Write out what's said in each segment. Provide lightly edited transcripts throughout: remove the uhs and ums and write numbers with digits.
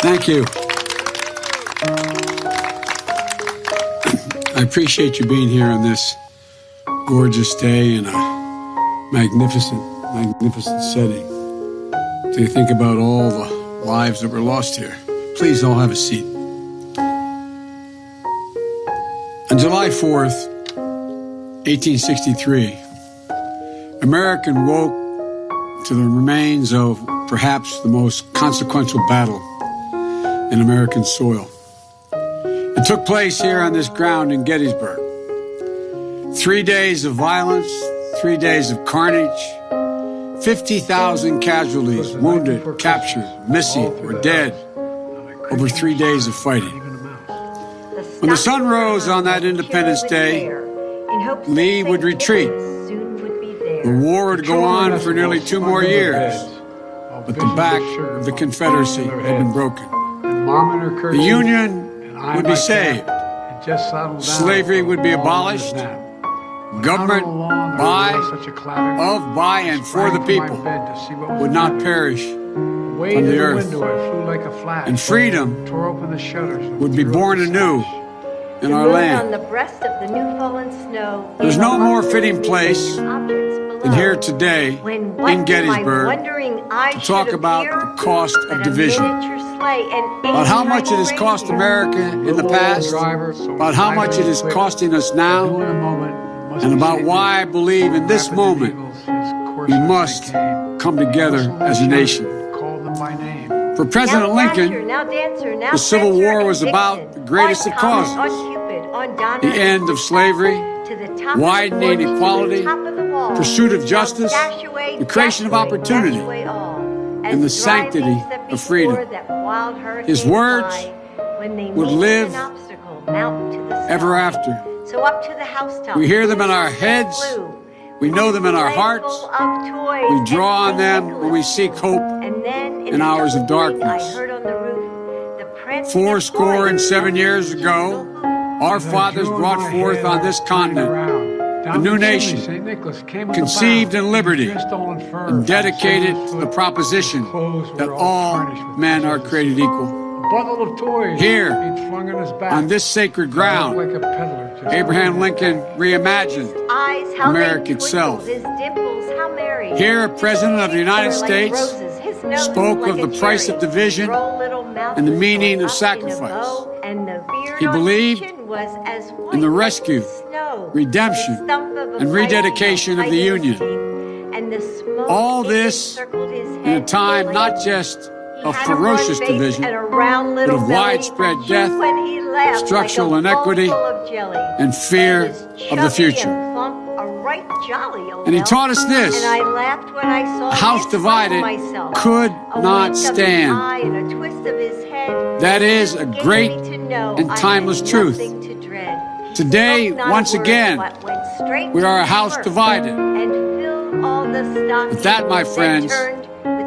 Thank you. I appreciate you being here on this gorgeous day in a magnificent setting. To think about all the lives that were lost here. Please all have a seat. On July 4th, 1863, America woke to the remains of perhaps the most consequential battle in American soil. It took place here on this ground in Gettysburg. 3 days of violence, 3 days of carnage, 50,000 casualties, wounded, captured, missing, or dead over 3 days of fighting. When the sun rose on that Independence Day, Lee would retreat. The war would go on for nearly 2 more years, but the back of the Confederacy had been broken. The Union would be saved. Slavery would be abolished. Government by, and for the people would not perish from the earth. And freedom would be born anew in our land. There's no more fitting place than here today in Gettysburg to talk about the cost of division, about how much it has cost America in the past, about how much it is costing us now, and about why I believe in this moment we must come together as a nation. For President Lincoln, the Civil War was about the greatest of causes: the end of slavery, widening equality, pursuit of justice, the creation of opportunity, and the sanctity of freedom. His words would live ever after. We hear them in our heads, we know them in our hearts, we draw on them when we seek hope in hours of darkness. 77 years ago, our fathers brought forth on this continent a new nation, conceived in liberty and dedicated to the proposition that all men are created equal. Here, on this sacred ground, Abraham Lincoln reimagined America itself. Here, a President of the United States spoke of the price of division and the meaning of sacrifice. He believed in the rescue, redemption, and rededication of the Union. All this in a time not just of ferocious division, but of widespread death, structural inequity, and fear of the future. And he taught us this: a house divided could not stand. That is a great and timeless truth. Today, once again, we are a house divided. But that, my friends,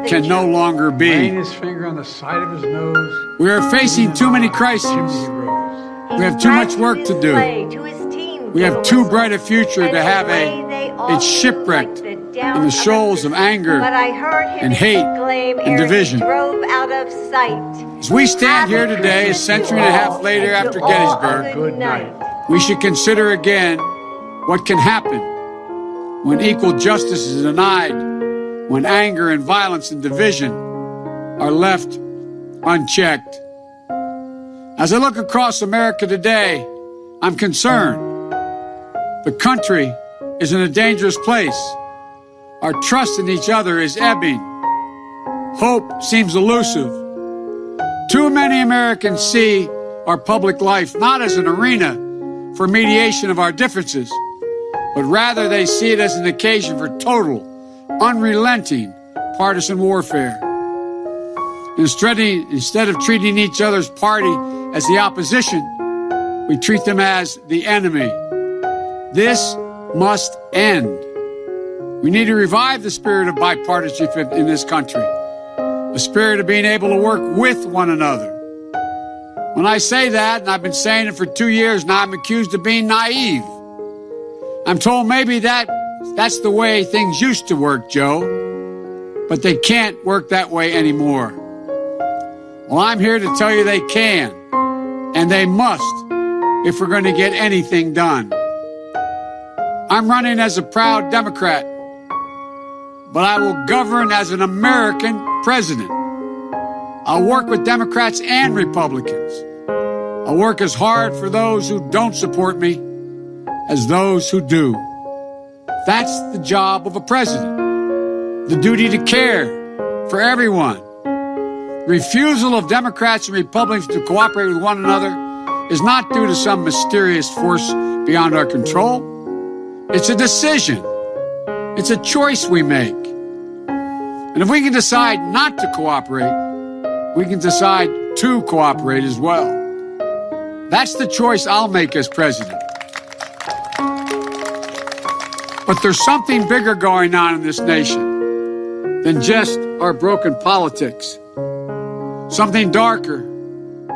can no longer be. We are facing too many crises. We have too much work to do. We have too bright a future to have it shipwrecked in the shoals of anger and hate and division. As we stand here today, a century and a half later after Gettysburg, we should consider again what can happen when equal justice is denied, when anger and violence and division are left unchecked. As I look across America today, I'm concerned. The country is in a dangerous place. Our trust in each other is ebbing. Hope seems elusive. Too many Americans see our public life not as an arena for mediation of our differences, but rather they see it as an occasion for total, unrelenting partisan warfare. Instead of treating each other's party as the opposition, we treat them as the enemy. This must end. We need to revive the spirit of bipartisanship in this country, a spirit of being able to work with one another. When I say that, and I've been saying it for 2 years now, I'm accused of being naive. I'm told maybe that's the way things used to work, Joe, but they can't work that way anymore. Well, I'm here to tell you they can, and they must, if we're going to get anything done. I'm running as a proud Democrat, but I will govern as an American president. I'll work with Democrats and Republicans. I'll work as hard for those who don't support me as those who do. That's the job of a president. The duty to care for everyone. The refusal of Democrats and Republicans to cooperate with one another is not due to some mysterious force beyond our control. It's a decision. It's a choice we make. And if we can decide not to cooperate, we can decide to cooperate as well. That's the choice I'll make as president. But there's something bigger going on in this nation than just our broken politics. Something darker,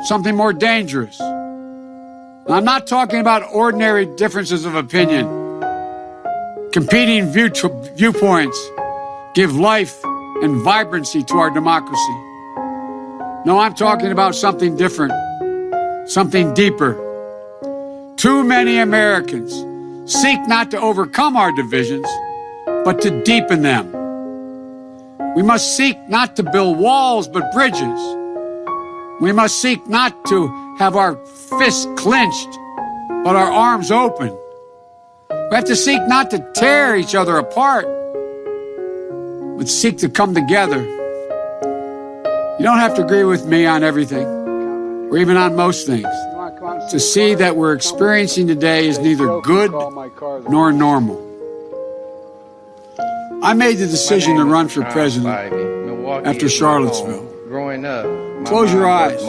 something more dangerous. Now, I'm not talking about ordinary differences of opinion. Competing viewpoints give life and vibrancy to our democracy. No, I'm talking about something different, something deeper. Too many Americans seek not to overcome our divisions, but to deepen them. We must seek not to build walls, but bridges. We must seek not to have our fists clenched, but our arms open. We have to seek not to tear each other apart, but seek to come together. You don't have to agree with me on everything, or even on most things, to see that we're experiencing today is neither good nor normal. I made the decision to run for president after Charlottesville. Growing up, close your eyes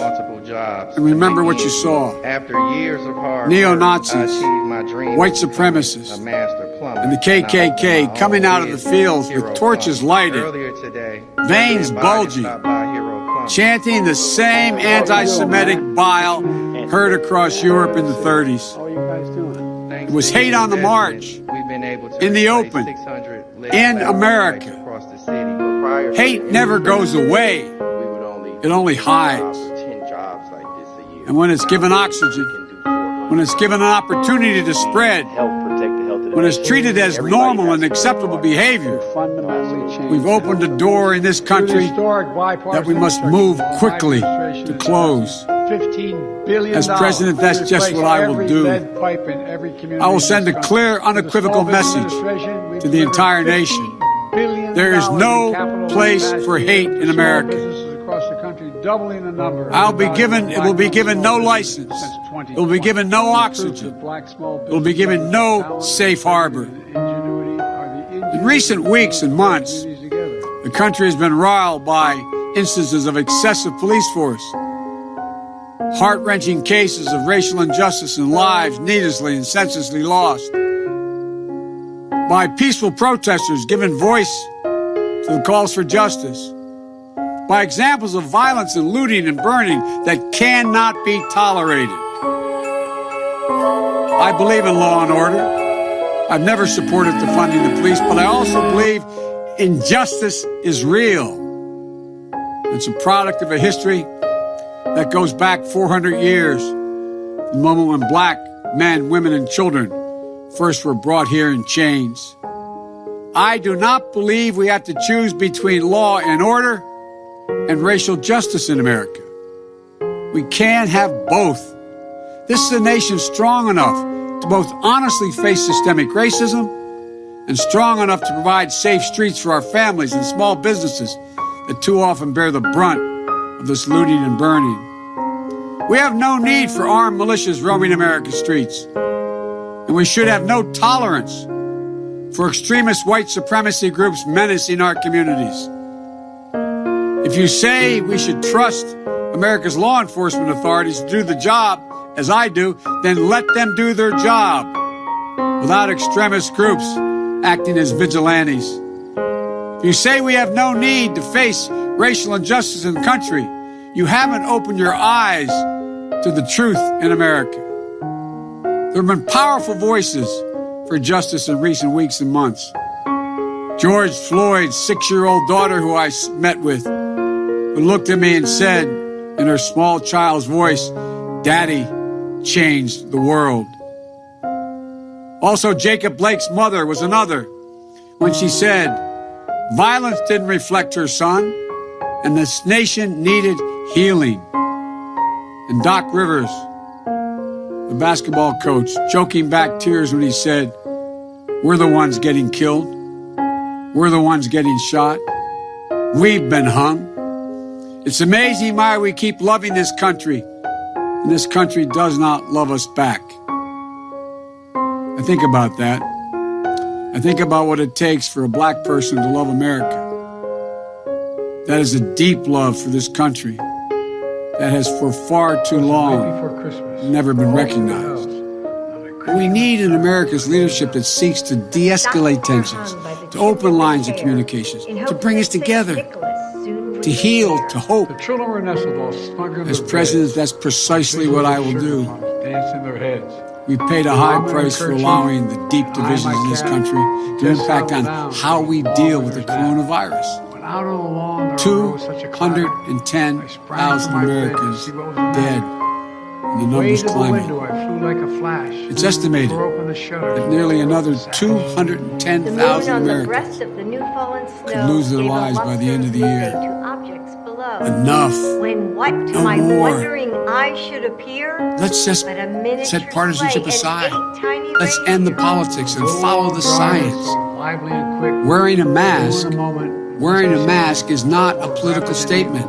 jobs and remember what you saw. After years of hard Neo-Nazis, work, I achieved my dream white supremacists, a master plumber, and the KKK coming out of the fields with torches lighted, earlier today, veins bulging, chanting the same anti-Semitic bile heard across Europe in the 30s. It was hate on the march, in the open, in America. Hate never goes away. It only hides. And when it's given oxygen, when it's given an opportunity to spread, when it's treated as normal and acceptable behavior, we've opened a door in this country that we must move quickly to close. As president, that's just what I will do. I will send a clear, unequivocal message to the entire nation. There is no place for hate in America. It will be given no license. It will be given no oxygen. It will be given no safe harbor. In recent weeks and months, the country has been riled by instances of excessive police force, heart-wrenching cases of racial injustice and lives needlessly and senselessly lost, by peaceful protesters giving voice to the calls for justice, by examples of violence and looting and burning that cannot be tolerated. I believe in law and order. I've never supported defunding the police, but I also believe injustice is real. It's a product of a history that goes back 400 years, the moment when black men, women, and children first were brought here in chains. I do not believe we have to choose between law and order and racial justice in America. We can't have both. This is a nation strong enough to both honestly face systemic racism and strong enough to provide safe streets for our families and small businesses that too often bear the brunt of this looting and burning. We have no need for armed militias roaming America's streets, and we should have no tolerance for extremist white supremacy groups menacing our communities. If you say we should trust America's law enforcement authorities to do the job, as I do, then let them do their job without extremist groups acting as vigilantes. If you say we have no need to face racial injustice in the country, you haven't opened your eyes to the truth in America. There have been powerful voices for justice in recent weeks and months. George Floyd's 6-year-old daughter, who I met with, who looked at me and said, in her small child's voice, "Daddy changed the world." Also, Jacob Blake's mother was another when she said, "Violence didn't reflect her son, and this nation needed healing." And Doc Rivers, the basketball coach, choking back tears when he said, "We're the ones getting killed. We're the ones getting shot. We've been hung." It's amazing why we keep loving this country, and this country does not love us back. I think about that. I think about what it takes for a black person to love America. That is a deep love for this country that has for far too long never been recognized. We need in America's leadership that seeks to de-escalate tensions, to open lines of communications, to bring us together, to heal, to hope. As president, that's precisely what I will do. We paid a high price for allowing the deep divisions in this country to impact on how we deal with the coronavirus. 210,000 Americans dead, and the numbers climbing. It's estimated that nearly another 210,000 Americans could lose their lives by the end of the year. Enough. No more. Let's just set partisanship aside. Let's end the politics and follow the science. Wearing a mask is not a political statement.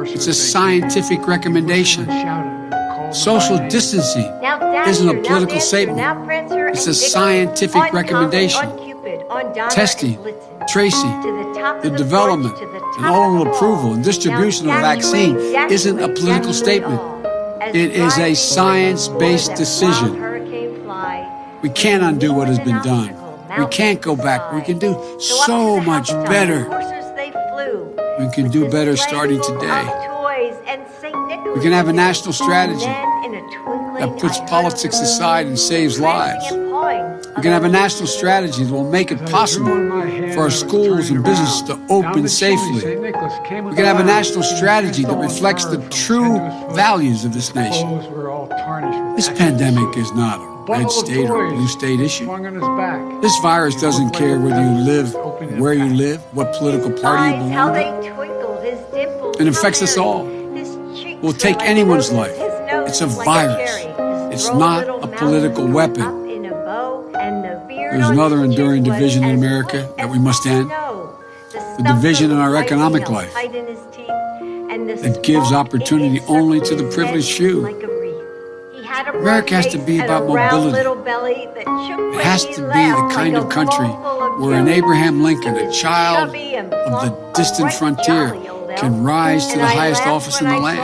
It's a scientific recommendation. Social distancing isn't a political statement. It's a scientific recommendation. Testing, tracing, the development, and ultimate approval and distribution of the vaccine isn't a political statement. It is a science-based decision. We can't undo what has been done. We can't go back. We can do so much better. We can do better starting today. We can have a national strategy that puts politics aside and saves lives. We can have a national strategy that will make it possible for our schools and businesses to open safely. We can have a national strategy that reflects the true values of this nation. This pandemic is not a red state or blue state issue. This virus doesn't care whether you live, where you live, what political party you belong to. It affects us all. It will take anyone's life. It's a virus. It's not a political weapon. There's another enduring division in America that we must end. The division in our economic life that gives opportunity only to the privileged few. America has to be about mobility. It has to be the kind of country where an Abraham Lincoln, a child of the distant frontier, can rise to the highest office in the land.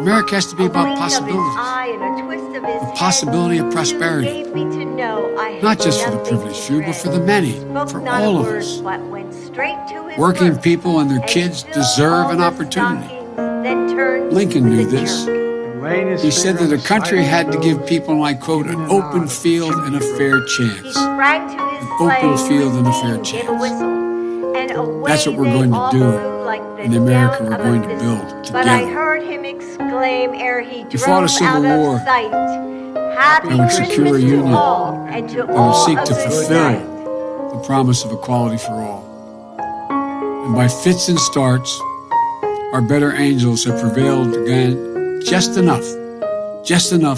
America has to be about possibilities. The possibility of prosperity. Not just for the privileged few, but for the many, for all of us. Working people and their kids deserve an opportunity. Lincoln knew this. He said that a country had to give people, and I quote, an open field and a fair chance. An open field and a fair chance. That's what we're going to do in the America we're going to build together. We fought a civil war that would secure a union that would seek to fulfill the promise of equality for all. And by fits and starts, our better angels have prevailed again just enough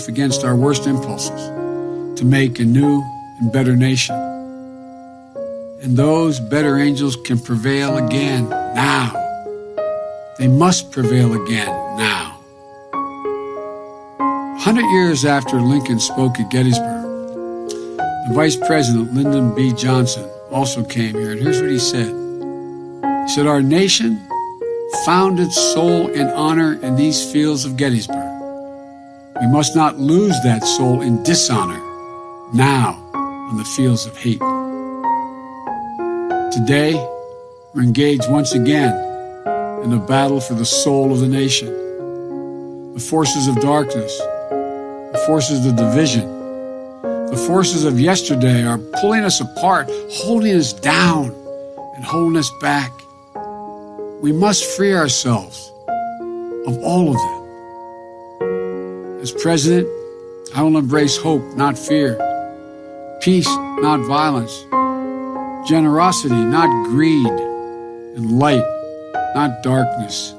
against our worst impulses to make a new and better nation. And those better angels can prevail again now. They must prevail again now. 100 years after Lincoln spoke at Gettysburg, the Vice President, Lyndon B. Johnson, also came here, and here's what he said. He said, "Our nation found its soul and honor in these fields of Gettysburg. We must not lose that soul in dishonor now on the fields of hate." Today, we're engaged once again in a battle for the soul of the nation. The forces of darkness, the forces of division, the forces of yesterday are pulling us apart, holding us down, and holding us back. We must free ourselves of all of them. As president, I will embrace hope, not fear, peace, not violence, generosity, not greed, and light, not darkness.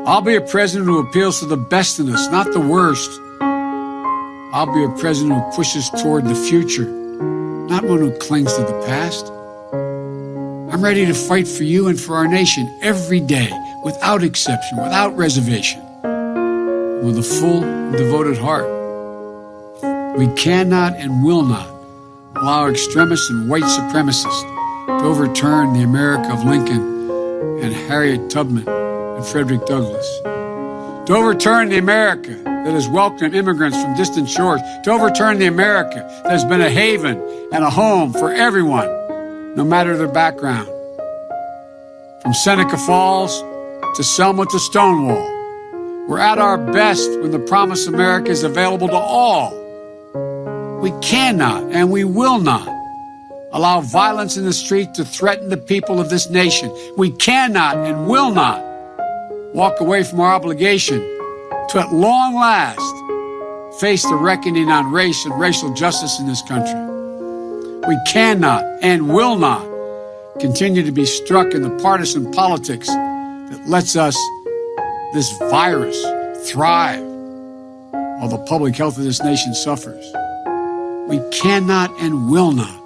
I'll be a president who appeals to the best in us, not the worst. I'll be a president who pushes toward the future, not one who clings to the past. I'm ready to fight for you and for our nation every day, without exception, without reservation, with a full and devoted heart. We cannot and will not allow extremists and white supremacists to overturn the America of Lincoln and Harriet Tubman and Frederick Douglass, to overturn the America that has welcomed immigrants from distant shores, to overturn the America that has been a haven and a home for everyone, no matter their background. From Seneca Falls to Selma to Stonewall, we're at our best when the promised America is available to all. We cannot and we will not allow violence in the street to threaten the people of this nation. We cannot and will not walk away from our obligation to, at long last, face the reckoning on race and racial justice in this country. We cannot and will not continue to be struck in the partisan politics that lets us, this virus, thrive while the public health of this nation suffers. We cannot and will not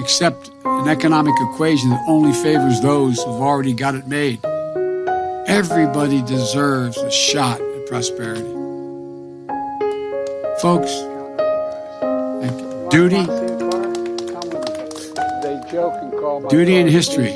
accept an economic equation that only favors those who've already got it made. Everybody deserves a shot at prosperity. Folks, thank you. Duty and history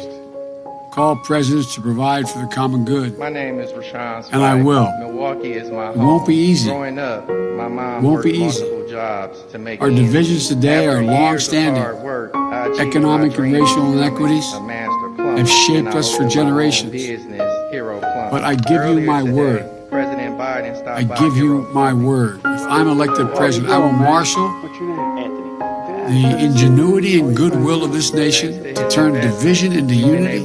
call presidents to provide for the common good. My name is Rashawn Spike. And I will. Milwaukee is my home. It won't be easy. Growing up, my mom Won't be worked easy. multiple jobs to make Our ends meet. divisions today After are years of long-standing. hard work, I achieved Economic my and dream racial of becoming inequities a master plumber, have shaped and I us for opened my own generations. business, Hero Plumber. But I give you Earlier my today, word. President Biden stopped I by give you Hero my Plumbing. word. If I'm elected president, I will marshal What's your name? Anthony. the ingenuity and goodwill of this nation to turn division into unity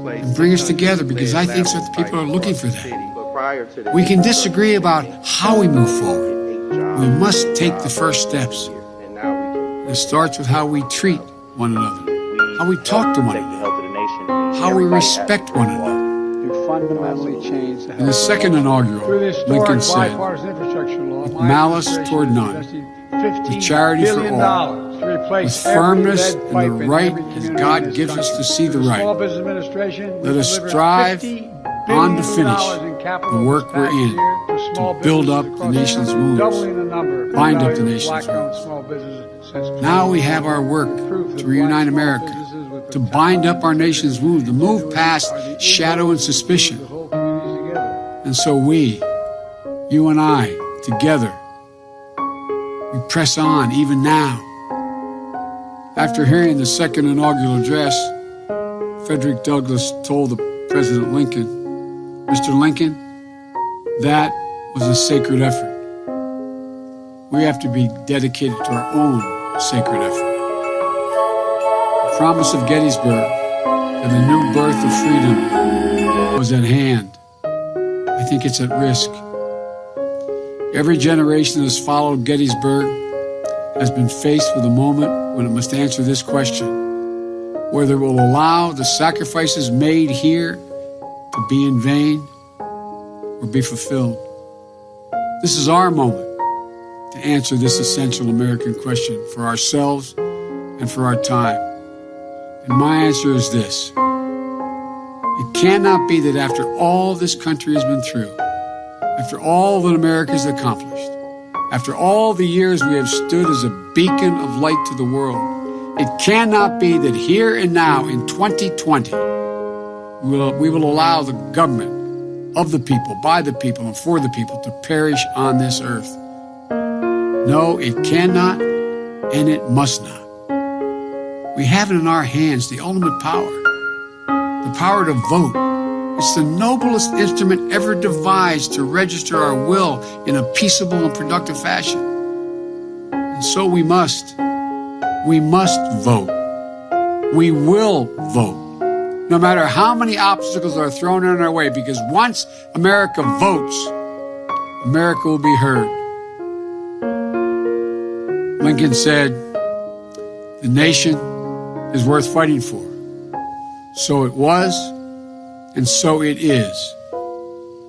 and bring us together, because I think that the people are looking for that. We can disagree about how we move forward. We must take the first steps. It starts with how we treat one another, how we talk to one another, how we respect one another. You fundamentally change the In the second inaugural, Lincoln said, with malice toward none, with charity for all, with firmness and the right as God gives us to see the right. Let us strive on to finish the work we're in, to build up the nation's wounds, bind up the nation's wounds. Now we have our work to reunite America, to bind up our nation's wounds, to move past shadow and suspicion. And so we, you and I, together, we press on even now. After hearing the second inaugural address, Frederick Douglass told President Lincoln, "Mr. Lincoln, that was a sacred effort. We have to be dedicated to our own sacred effort. The promise of Gettysburg and the new birth of freedom was at hand. I think it's at risk. Every generation that has followed Gettysburg has been faced with a moment when it must answer this question: whether it will allow the sacrifices made here to be in vain or be fulfilled. This is our moment to answer this essential American question for ourselves and for our time. And my answer is this: it cannot be that after all this country has been through, after all that America has accomplished, after all the years we have stood as a beacon of light to the world, it cannot be that here and now in 2020, we will allow the government of the people, by the people, and for the people to perish on this earth. No, it cannot, and it must not. We have it in our hands the ultimate power, the power to vote. It's the noblest instrument ever devised to register our will in a peaceable and productive fashion. And so we must vote. We will vote. no matter how many obstacles are thrown in our way, because once America votes, America will be heard. Lincoln said, the nation is worth fighting for. So it was, and so it is.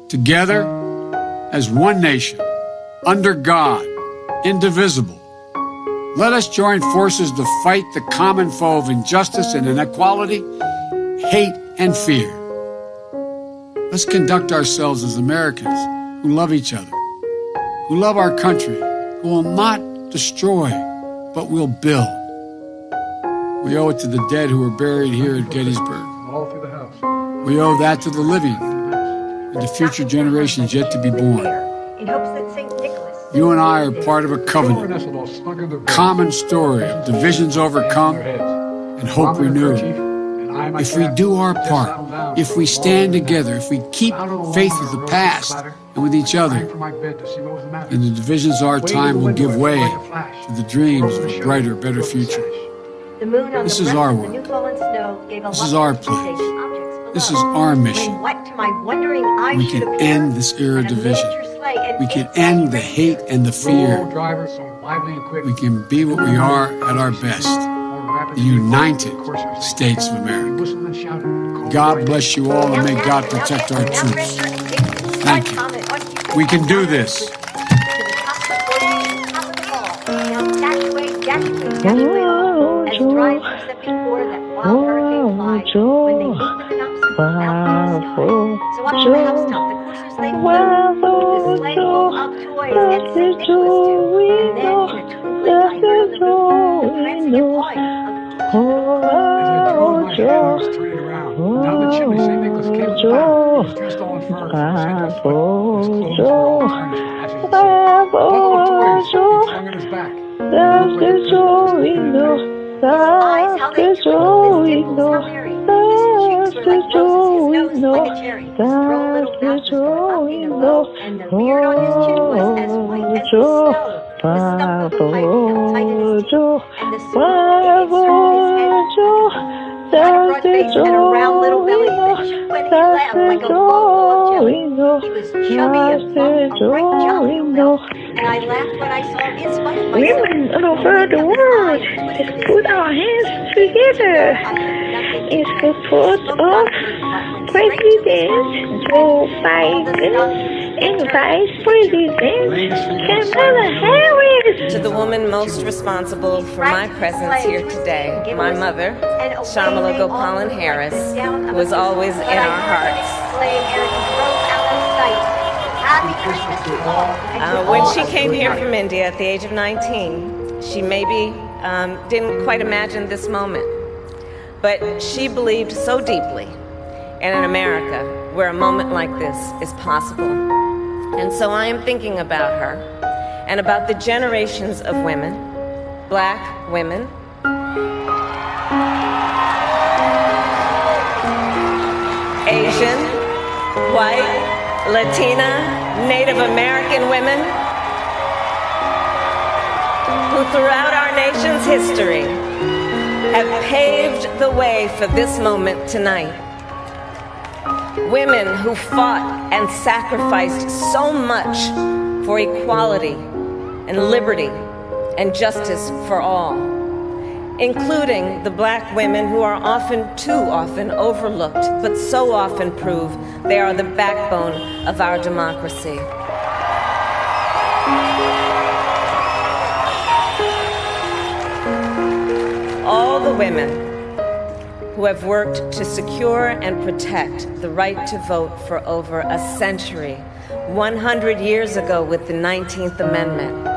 Together, as one nation, under God, indivisible, let us join forces to fight the common foe of injustice and inequality, hate and fear. Let's conduct ourselves as Americans who love each other, who love our country, who will not destroy, but will build. We owe it to the dead who were buried here at Gettysburg. All through the house. We owe that to the living and to future generations yet to be born. In hopes that St. Nicholas. You and I are part of a covenant, common story of divisions overcome and hope renewed. If we do our part, if we stand together, if we keep faith with the past and with each other, then the divisions of our time will give way to the dreams of a brighter, better future. This is our work. This is our place. This is our mission. We can end this era of division. We can end the hate and the fear. We can be what we are at our best. The United States of America. God bless you all, and may God protect our troops. Thank you. We can do this. Now the chimney, St. Nicholas came back. He was dressed all in fur. His clothes were all tarnished, as you can see. Bundle of toys he flung on his back. He looked like a Eyes held out to him, his dimples how merry. His cheeks were like roses, his nose like a cherry. His droll little mouth was turned up in a bow, and the beard on his chin was as white as the snow. The stump of the pipe held tight in his teeth, and the cigar it encircled his head. He had a broad face and a round little belly that shook when he laughed like a bowl of jelly. He was chubby and plump, a right jolly little elf, and I laughed when I saw him in spite of myself. Women all over the world, let's put our hands together in support of President Joe Biden and Vice President Kamala Harris. To the woman most responsible for my presence here today, my mother, Shamala Gopalan Harris, who is always in our hearts. When she came here from India at the age of 19, she maybe didn't quite imagine this moment. But she believed so deeply in an America where a moment like this is possible. And so I am thinking about her and about the generations of women, Black women, Asian, white, Latina, Native American women, who throughout our nation's history have paved the way for this moment tonight. Women who fought and sacrificed so much for equality and liberty and justice for all, including the Black women who are too often overlooked, but so often prove they are the backbone of our democracy. All the women who have worked to secure and protect the right to vote for over a century, 100 years ago with the 19th Amendment,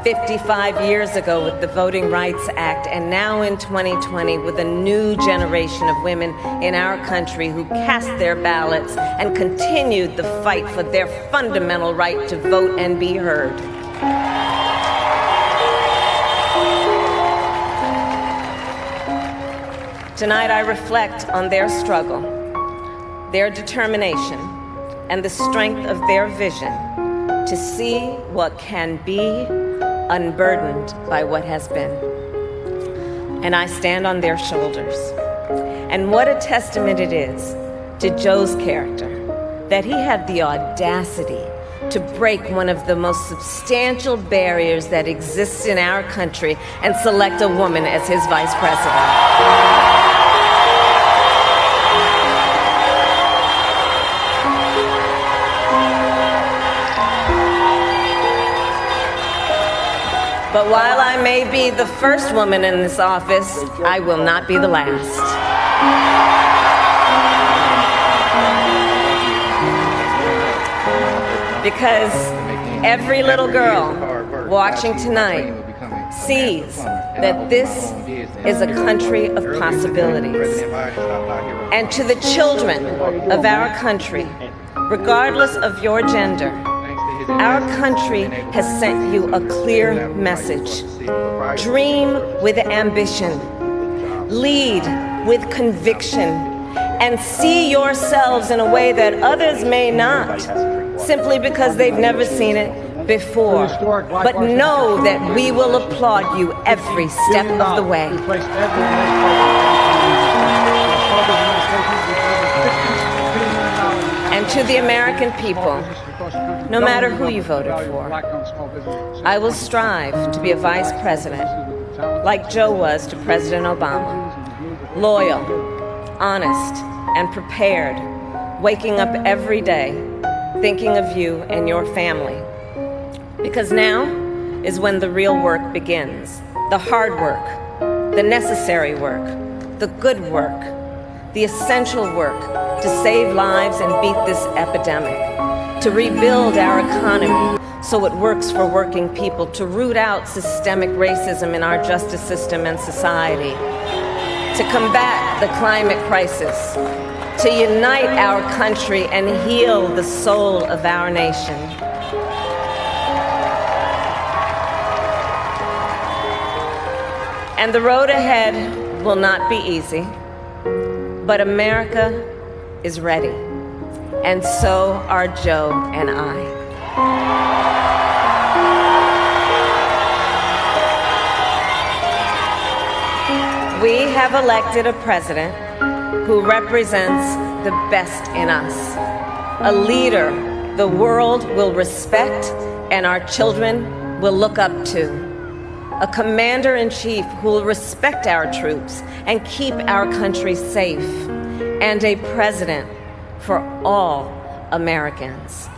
55 years ago with the Voting Rights Act, and now in 2020 with a new generation of women in our country who cast their ballots and continued the fight for their fundamental right to vote and be heard. Tonight I reflect on their struggle, their determination, and the strength of their vision to see what can be unburdened by what has been. And I stand on their shoulders. And what a testament it is to Joe's character that he had the audacity to break one of the most substantial barriers that exists in our country and select a woman as his vice president. But while I may be the first woman in this office, I will not be the last. Because every little girl watching tonight sees that this is a country of possibilities. And to the children of our country, regardless of your gender, our country has sent you a clear message. Dream with ambition, lead with conviction, and see yourselves in a way that others may not, simply because they've never seen it before. But know that we will applaud you every step of the way. And to the American people, no matter who you voted for, I will strive to be a vice president like Joe was to President Obama, loyal, honest, and prepared, waking up every day thinking of you and your family. Because now is when the real work begins, the hard work, the necessary work, the good work, the essential work to save lives and beat this epidemic, to rebuild our economy so it works for working people, to root out systemic racism in our justice system and society, to combat the climate crisis, to unite our country and heal the soul of our nation. And the road ahead will not be easy, but America is ready, and so are Joe and I. We have elected a president who represents the best in us, a leader the world will respect and our children will look up to, a commander-in-chief who will respect our troops and keep our country safe, and a president for all Americans.